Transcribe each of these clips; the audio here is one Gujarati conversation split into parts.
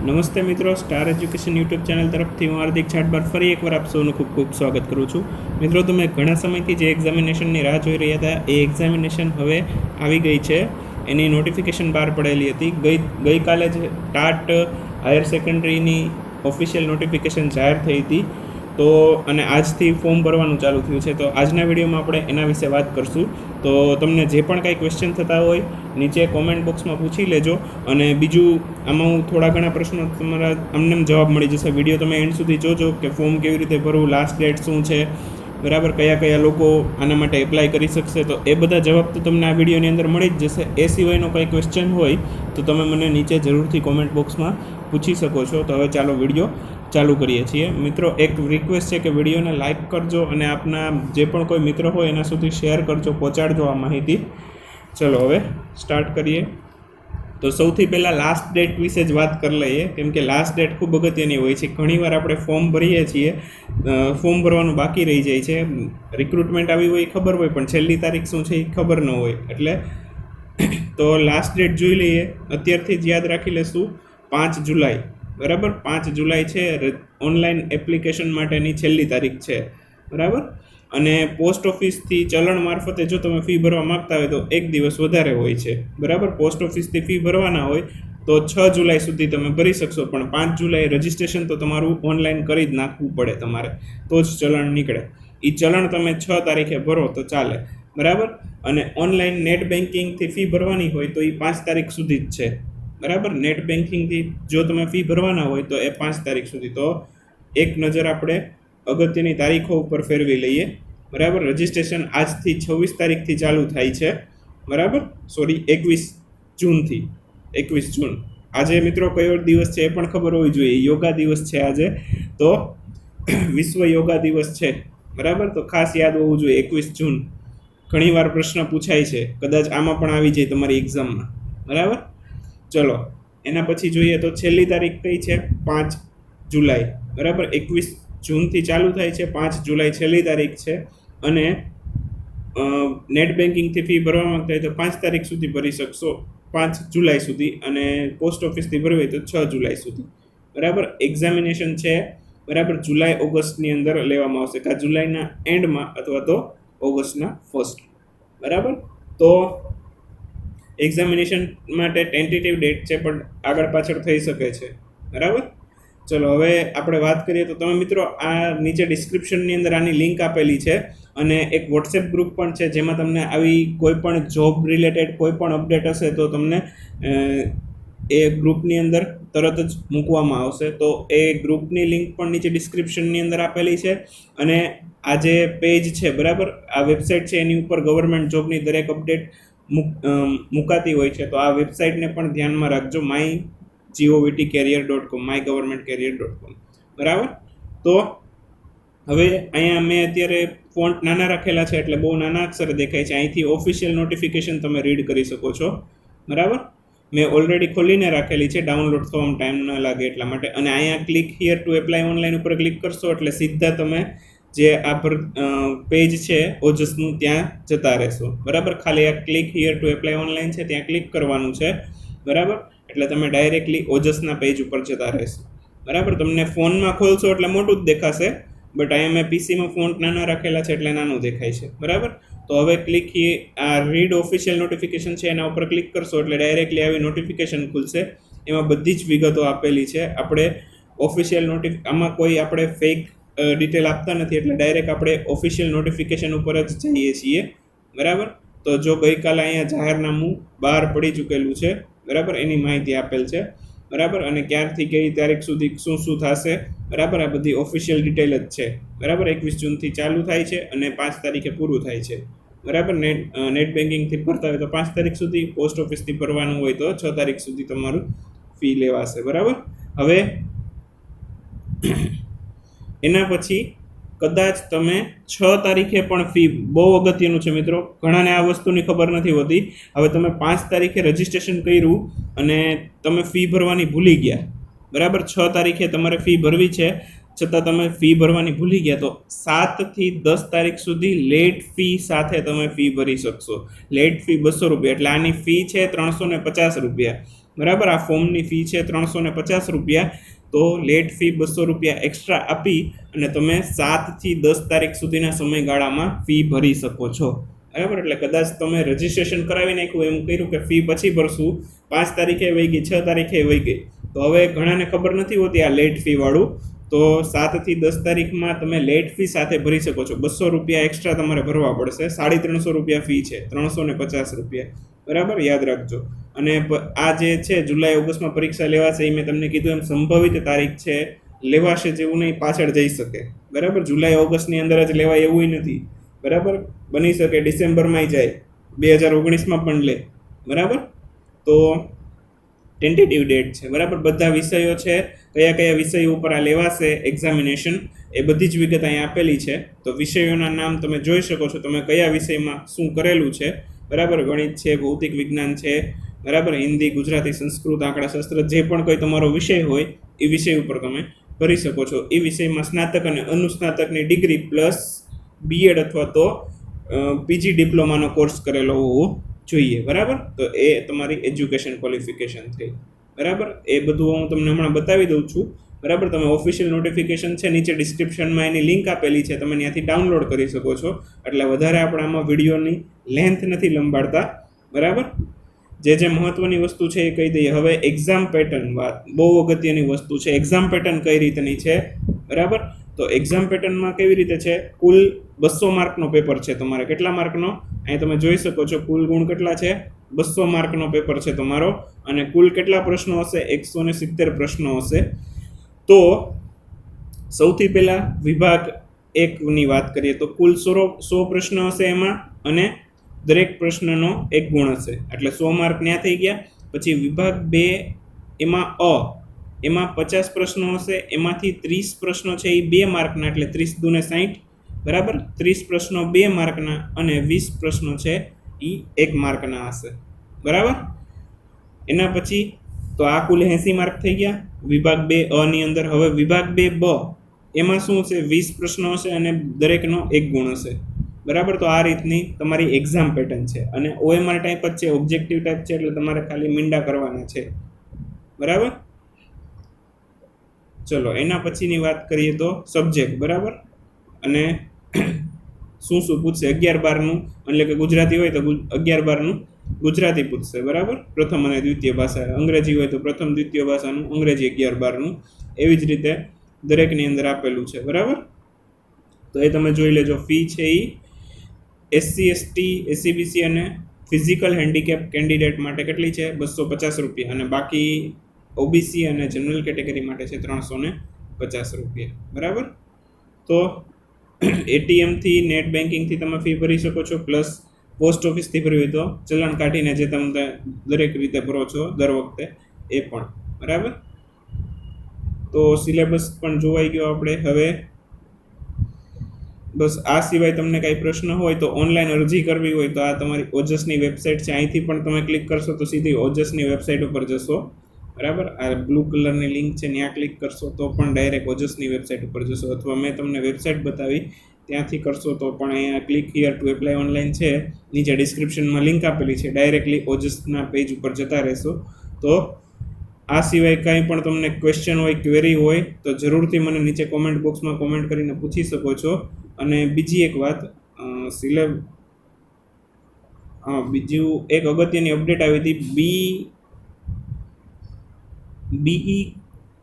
નમસ્તે મિત્રો, સ્ટાર એજ્યુકેશન યુટ્યુબ ચેનલ તરફથી હું હાર્દિક છાટબાર ફરી એકવાર આપ સૌનું ખૂબ ખૂબ સ્વાગત કરું છું. મિત્રો, તમે ઘણા સમયથી જે એક્ઝામિનેશનની રાહ જોઈ રહ્યા હતા એ એક્ઝામિનેશન હવે આવી ગઈ છે. એની નોટિફિકેશન બહાર પડેલી હતી. ગઈકાલે જ ટાટ હાયર સેકન્ડરીની ઓફિશિયલ નોટિફિકેશન જાહેર થઈ હતી. તો અને આજથી ફોર્મ ભરવાનું ચાલુ થયું છે. તો આજના વિડીયોમાં આપણે એના વિશે વાત કરશું. તો તમને જે પણ કાંઈ ક્વેશ્ચન થતા હોય નીચે કોમેન્ટ બોક્સમાં પૂછી લેજો. અને બીજું, આમાં હું થોડા ઘણા પ્રશ્નો તમારા અમને જવાબ મળી જશે. વિડીયો તમે એન્ડ સુધી જોજો કે ફોર્મ કેવી રીતે ભરવું, લાસ્ટ ડેટ શું છે, બરાબર, કયા કયા લોકો આના માટે એપ્લાય કરી શકશે. તો એ બધા જવાબ તો તમને આ વિડીયોની અંદર મળી જ જશે. એ સિવાયનો કંઈ ક્વેશ્ચન હોય તો તમે મને નીચે જરૂરથી કોમેન્ટ બોક્સમાં પૂછી શકો છો. તો હવે ચાલો વિડીયો ચાલુ કરીએ છીએ. મિત્રો, એક રિક્વેસ્ટ છે કે વિડીયોને લાઇક કરજો અને આપના જે પણ કોઈ મિત્ર હોય એના સુધી શેર કરજો, પહોંચાડજો આ માહિતી. ચલો હવે સ્ટાર્ટ કરીએ. તો સૌથી પહેલાં લાસ્ટ ડેટ વિશે જ વાત કરી લઈએ, કેમ કે લાસ્ટ ડેટ ખૂબ અગત્યની હોય છે. ઘણીવાર આપણે ફોર્મ ભરીએ છીએ, ફોર્મ ભરવાનું બાકી રહી જાય છે. રિક્રુટમેન્ટ આવી હોય ખબર હોય, પણ છેલ્લી તારીખ શું છે એ ખબર ન હોય. એટલે તો લાસ્ટ ડેટ જોઈ લઈએ. અત્યારથી જ યાદ રાખી લેશું, 5 જુલાઈ, બરાબર. 5 જુલાઈ છે ઓનલાઈન એપ્લિકેશન માટેની છેલ્લી તારીખ છે, બરાબર. અને પોસ્ટ ઓફિસથી ચલણ મારફતે જો તમે ફી ભરવા માગતા હોય તો એક દિવસ વધારે હોય છે, બરાબર. પોસ્ટ ઓફિસથી ફી ભરવાના હોય તો 6 જુલાઈ સુધી તમે ભરી શકશો, પણ 5 જુલાઈ રજિસ્ટ્રેશન તો તમારું ઓનલાઈન કરી જ નાખવું પડે તમારે, તો જ ચલણ નીકળે. એ ચલણ તમે 6 તારીખે ભરો તો ચાલે, બરાબર. અને ઓનલાઈન નેટ બેન્કિંગથી ફી ભરવાની હોય તો એ 5 તારીખ સુધી જ છે, બરાબર. નેટ બેન્કિંગથી જો તમે ફી ભરવાના હોય તો એ 5 તારીખ સુધી. તો એક નજર આપણે અગત્યની તારીખો ઉપર ફેરવી લઈએ, બરાબર. રજિસ્ટ્રેશન આજથી 26 તારીખથી ચાલુ થાય છે, બરાબર. 21 જૂનથી. 21 જૂન. આજે મિત્રો કયો દિવસ છે એ પણ ખબર હોવી જોઈએ. યોગા દિવસ છે આજે. તો વિશ્વ યોગા દિવસ છે, બરાબર. તો ખાસ યાદ હોવું જોઈએ 21 જૂન. ઘણીવાર પ્રશ્ન પૂછાય છે, કદાચ આમાં પણ આવી જાય તમારી એક્ઝામમાં, બરાબર. ચલો એના પછી જોઈએ તો છેલ્લી તારીખ કઈ છે? 5 જુલાઈ, બરાબર. 21 જૂનથી ચાલુ થાય છે, 5 જુલાઈ છેલ્લી તારીખ છે. અને નેટ બેન્કિંગથી ફી ભરવા માંગતા હોય તો 5 તારીખ સુધી ભરી શકશો, 5 જુલાઈ સુધી. અને પોસ્ટ ઓફિસથી ભરવી હોય તો 6 જુલાઈ સુધી, બરાબર. એક્ઝામિનેશન છે, બરાબર, જુલાઈ ઓગસ્ટની અંદર લેવામાં આવશે, કાં જુલાઈના એન્ડમાં અથવા તો ઓગસ્ટના ફર્સ્ટ, બરાબર. તો એક્ઝામિનેશન માટે ટેન્ટેટિવ ડેટ છે, પણ આગળ પાછળ થઈ શકે છે, બરાબર. ચલો હવે આપણે વાત કરીએ તો તમે મિત્રો આ નીચે ડિસ્ક્રિપ્શનની અંદર આની લિંક આપેલી છે. અને એક વોટ્સએપ ગ્રુપ પણ છે, જેમાં તમને આવી કોઈ પણ જોબ રિલેટેડ કોઈ પણ અપડેટ હશે તો તમને એ ગ્રુપની અંદર તરત જ મૂકવામાં આવશે. તો એ ગ્રુપની લિંક પણ નીચે ડિસ્ક્રિપ્શનની અંદર આપેલી છે. અને આ જે પેજ છે, બરાબર, આ વેબસાઇટ છે, એની ઉપર ગવર્મેન્ટ જોબની દરેક અપડેટ મુકાતી હોય છે. તો આ વેબસાઇટને પણ ધ્યાનમાં રાખજો, mygovtcareer.com, mygovernmentcareer.com, બરાબર. તો હવે અહીંયા મેં અત્યારે ફોન્ટ નાના રાખેલા છે એટલે બહુ નાના અક્ષરે દેખાય છે. અહીંથી ઓફિશિયલ નોટિફિકેશન તમે રીડ કરી શકો છો, બરાબર. મેં ઓલરેડી ખોલીને રાખેલી છે, ડાઉનલોડ થવામાં ટાઈમ ન લાગે એટલા માટે. અને અહીંયા click here to apply online ઉપર ક્લિક કરશો એટલે સીધા તમે જે આ પેજ છે ઓજસનું ત્યાં જતા રહેશો, બરાબર. ખાલી આ click here to apply online છે ત્યાં ક્લિક કરવાનું છે, બરાબર. એટલે તમે ડાયરેક્ટલી ઓજસના પેજ ઉપર જતા રહેશો, બરાબર. તમને ફોનમાં ખોલશો એટલે મોટું જ દેખાશે, બટ અહીંયા મેં પીસીમાં ફોન્ટ નાના રાખેલા છે એટલે નાનું દેખાય છે, બરાબર. તો હવે ક્લિક આ રીડ ઓફિશિયલ નોટિફિકેશન છે એના ઉપર ક્લિક કરશો એટલે ડાયરેક્ટલી આવી નોટિફિકેશન ખુલશે. એમાં બધી જ વિગતો આપેલી છે. આપણે ઓફિશિયલ આમાં કોઈ આપણે ફેક ડિટેલ આપતા નથી, એટલે ડાયરેક્ટ આપણે ઓફિશિયલ નોટિફિકેશન ઉપર જ જઈએ છીએ, બરાબર. તો જો ગઈકાલે અહીંયા જાહેરનામું બહાર પડી ચૂકેલું છે, બરાબર, એની માહિતી આપેલ છે, બરાબર. અને ક્યારથી કઈ તારીખ સુધી શું શું થશે, બરાબર, આ બધી ઓફિશિયલ ડિટેલ જ છે, બરાબર. 21 જૂનથી ચાલુ થાય છે અને 5 તારીખે પૂરું થાય છે, બરાબર. નેટ બેન્કિંગથી ભરતા હોય તો 5 તારીખ સુધી, પોસ્ટ ઓફિસથી ભરવાનું હોય તો 6 તારીખ સુધી તમારું ફી લેવાશે, બરાબર. હવે એના પછી કદાચ તમે 6 તારીખે પણ ફી, બહુ અગત્યનું છે મિત્રો, ઘણાને આ વસ્તુની ખબર નથી હોતી. હવે તમે 5 તારીખે રજિસ્ટ્રેશન કર્યું અને તમે ફી ભરવાની ભૂલી ગયા, બરાબર. 6 તારીખે તમારે ફી ભરવી છે, છતાં તમે ફી ભરવાની ભૂલી ગયા તો 7 થી 10 તારીખ સુધી લેટ ફી સાથે તમે ફી ભરી શકશો. લેટ ફી 200 રૂપિયા, એટલે આની ફી છે 350 રૂપિયા, બરાબર. આ ફોર્મની ફી છે 350 રૂપિયા. તો લેટ ફી 200 રૂપિયા એક્સ્ટ્રા આપી અને તમે 7 થી 10 તારીખ સુધીના સમયગાળામાં ફી ભરી શકો છો. બરાબર. એટલે કદાચ તમે રજીસ્ટ્રેશન કરાવી નાખ્યું, એમ કર્યું કે ફી પછી ભરશું, 5 તારીખે વહી ગઈ, 6 તારીખે વહી ગઈ, તો હવે ઘણાને ખબર નથી હોતી આ લેટ ફી વાળું. તો 7 થી 10 તારીખમાં તમે લેટ ફી સાથે ભરી શકો છો. 200 રૂપિયા એક્સ્ટ્રા તમારે ભરવા પડશે. 350 રૂપિયા ફી છે, 350 રૂપિયા. બરાબર, યાદ રાખજો. અને આ જે છે જુલાઈ ઓગસ્ટમાં પરીક્ષા લેવાશે, એ મેં તમને કીધું એમ સંભવિત તારીખ છે, લેવાશે જેવું નહીં, પાછળ જઈ શકે. બરાબર, જુલાઈ ઓગસ્ટની અંદર જ લેવાય એવું નથી. બરાબર, બની શકે ડિસેમ્બરમાં જાય, 2019માં પણ લે. બરાબર, તો ટેન્ટેટિવ ડેટ છે. બરાબર, બધા વિષયો છે, કયા કયા વિષયો ઉપર આ લેવાશે એક્ઝામિનેશન, એ બધી જ વિગત અહીં આપેલી છે. તો વિષયોના નામ તમે જોઈ શકો છો, તમે કયા વિષયમાં શું કરેલું છે. બરાબર, ગણિત છે, ભૌતિક વિજ્ઞાન છે, બરાબર, હિન્દી, ગુજરાતી, સંસ્કૃત, આંકડાશાસ્ત્ર, જે પણ કોઈ તમારો વિષય હોય એ વિષય ઉપર તમે ભરી શકો છો. એ વિષયમાં સ્નાતક અને અનુસ્નાતકની ડિગ્રી પ્લસ બીએડ અથવા તો પીજી ડિપ્લોમાનો કોર્સ કરેલો હોવો જોઈએ. બરાબર, તો એ તમારી એજ્યુકેશન ક્વોલિફિકેશન થઈ. બરાબર, એ બધું હું તમને હમણાં બતાવી દઉં છું. બરાબર, તમે ઓફિશિયલ નોટિફિકેશન છે, નીચે ડિસ્ક્રિપ્શનમાં એની લિંક આપેલી છે, તમે ત્યાંથી ડાઉનલોડ કરી શકો છો. એટલે વધારે આપણે આમાં વિડીયોની લેન્થ નથી લંબાડતા. બરાબર, જે મહત્વની વસ્તુ છે એ કહી દઈએ. હવે એક્ઝામ પેટર્ન, વાત બહુ અગત્યની વસ્તુ છે. એક્ઝામ પેટર્ન કઈ રીતની છે. બરાબર, તો એક્ઝામ પેટર્નમાં કેવી રીતે છે, કુલ 200 માર્કનો પેપર છે તમારે. કેટલા માર્કનો? અહીં તમે જોઈ શકો છો, કુલ ગુણ કેટલા છે, 200 માર્કનો પેપર છે તમારો. અને કુલ કેટલા પ્રશ્નો હશે? 170 પ્રશ્નો હશે. તો સૌથી પહેલા વિભાગ 1ની વાત કરીએ તો કુલ 100 પ્રશ્ન હશે એમાં, અને દરેક પ્રશ્નનો 1 ગુણ હશે, એટલે 100 માર્ક ત્યાં થઈ ગયા. પછી વિભાગ 2 એમાં એમાં 50 પ્રશ્નો હશે, એમાંથી 30 પ્રશ્નો છે એ 2 માર્કના, એટલે 30 દુને 60. બરાબર, 30 પ્રશ્નો 2 માર્કના અને 20 પ્રશ્નો છે એ 1 માર્કના હશે. બરાબર, એના પછી તો આ કુલ 80 માર્ક થઈ ગયા વિભાગ 2 ની અંદર. હવે વિભાગ 2 એમાં શું છે, 20 પ્રશ્નો હશે અને દરેકનો 1 ગુણ હશે. બરાબર, તો આ રીતની તમારી એક્ઝામ પેટર્ન છે. અને ઓએમઆર ટાઈપ જ છે, ઓબ્જેક્ટિવ ટાઈપ છે, એટલે તમારે ખાલી મીંડા કરવાના છે. બરાબર, ચલો એના પછીની વાત કરીએ તો સબ્જેક્ટ. બરાબર, અને શું શું પૂછશે? 11-12નું, એટલે કે ગુજરાતી હોય તો 11-12નું ગુજરાતી પૂછશે. બરાબર, પ્રથમ અને દ્વિતીય ભાષા. અંગ્રેજી હોય તો પ્રથમ દ્વિતીય ભાષાનું અંગ્રેજી 11-12નું. એવી જ રીતે દરેકની અંદર આપેલું છે. બરાબર, તો એ તમે જોઈ લેજો. ફી છે એ એસસી, એસટી, એસસીબીસી અને ફિઝિકલ હેન્ડીકેપ કેન્ડિડેટ માટે કેટલી છે? 250 રૂપિયા. અને બાકી ઓબીસી અને જનરલ કેટેગરી માટે છે 350 રૂપિયા. બરાબર, તો એટીએમથી, નેટ બેન્કિંગથી તમે ફી ભરી શકો છો, પ્લસ પોસ્ટ ઓફિસથી ભરવી હોય તો ચલણ કાઢીને જે તમે દરેક રીતે ભરો છો દર વખતે એ પણ. બરાબર, તો સિલેબસ પણ જોવાઈ ગયો આપણે. હવે બસ આ સિવાય તમને કાંઈ પ્રશ્ન હોય તો ઓનલાઈન અરજી કરવી હોય તો આ તમારી ઓજસની વેબસાઇટ છે, અહીંથી પણ તમે ક્લિક કરશો તો સીધી ઓજસની વેબસાઇટ ઉપર જશો. બરાબર, આ બ્લુ કલરની લિંક છે, ત્યાં ક્લિક કરશો તો પણ ડાયરેક્ટ ઓજસની વેબસાઇટ ઉપર જશો, અથવા મેં તમને વેબસાઇટ બતાવી ત્યાંથી કરશો તો પણ અહીંયા click here to apply online છે, નીચે ડિસ્ક્રિપ્શનમાં લિંક આપેલી છે, ડાયરેક્ટલી ઓજસના પેજ ઉપર જતા રહેશો. તો આ સિવાય કાંઈ પણ તમને ક્વેશ્ચન હોય, ક્વેરી હોય તો જરૂરથી મને નીચે કોમેન્ટ બોક્સમાં કોમેન્ટ કરીને પૂછી શકો છો. અને બીજી એક વાત, બીજું એક અગત્યની અપડેટ આવી હતી. બીઈ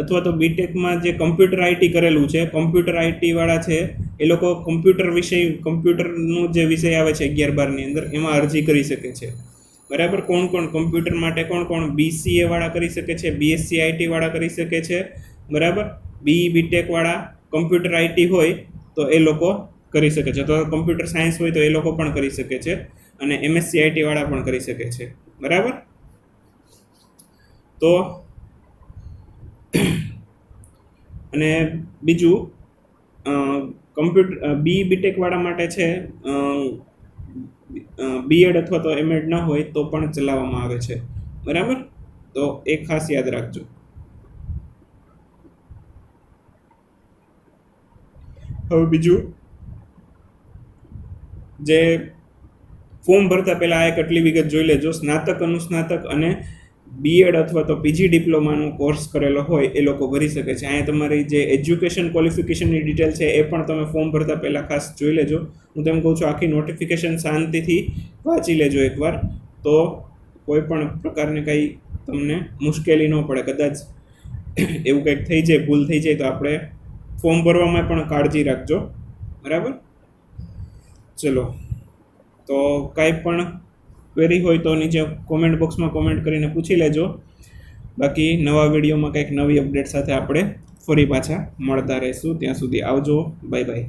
અથવા તો બીટેકમાં જે કમ્પ્યુટર આઈટી કરેલું છે, કમ્પ્યુટર આઈટી વાળા છે એ લોકો કમ્પ્યુટરનું જે વિષય આવે છે 11-12ની અંદર, એમાં અરજી કરી શકે છે. બરાબર, કોણ કમ્પ્યુટર માટે કોણ બીસીએ વાળા કરી શકે છે, બીએસસી આઈટી વાળા કરી શકે છે. બરાબર, બીટેક વાળા કમ્પ્યુટર આઈટી હોય તો એ લોકો કરી શકે છે, તો કમ્પ્યુટર સાયન્સ હોય તો એ લોકો પણ કરી શકે છે, અને એમએસસી આઈટી વાળા પણ કરી શકે છે. બરાબર, તો અને બીજું બીટેક વાળા માટે છે બીએડ અથવા તો એમએડ ન હોય તો પણ ચલાવવામાં આવે છે. બરાબર, તો એ ખાસ યાદ રાખજો. હવે બીજું, જે ફોર્મ ભરતા પહેલા એક આટલી વિગત જોઈ લેજો. સ્નાતક, અનુસ્નાતક અને બીએડ અથવા તો પીજી ડિપ્લોમાનો કોર્સ કરેલો હોય એ લોકો ભરી શકે છે. અહીંયા તમારી જે એજ્યુકેશન ક્વોલિફિકેશનની ડિટેલ છે એ પણ તમે ફોર્મ ભરતા પહેલાં ખાસ જોઈ લેજો. હું તેમ કહું છું આખી નોટિફિકેશન શાંતિથી વાંચી લેજો એકવાર, તો કોઈ પણ પ્રકારની કંઈ તમને મુશ્કેલી ન પડે. કદાચ એવું કંઈક થઈ જાય, ભૂલ થઈ જાય, તો આપણે ફોર્મ ભરવામાં પણ કાળજી રાખજો. બરાબર? ચલો, તો કાંઈ પણ ક્વેરી હોય તો નીચે કોમેન્ટ બોક્સમાં કોમેન્ટ કરીને પૂછી લેજો. બાકી નવા વિડીયોમાં કંઈક નવી અપડેટ સાથે આપણે ફરી પાછા મળતા રહીશું. ત્યાં સુધી આવજો. Bye bye.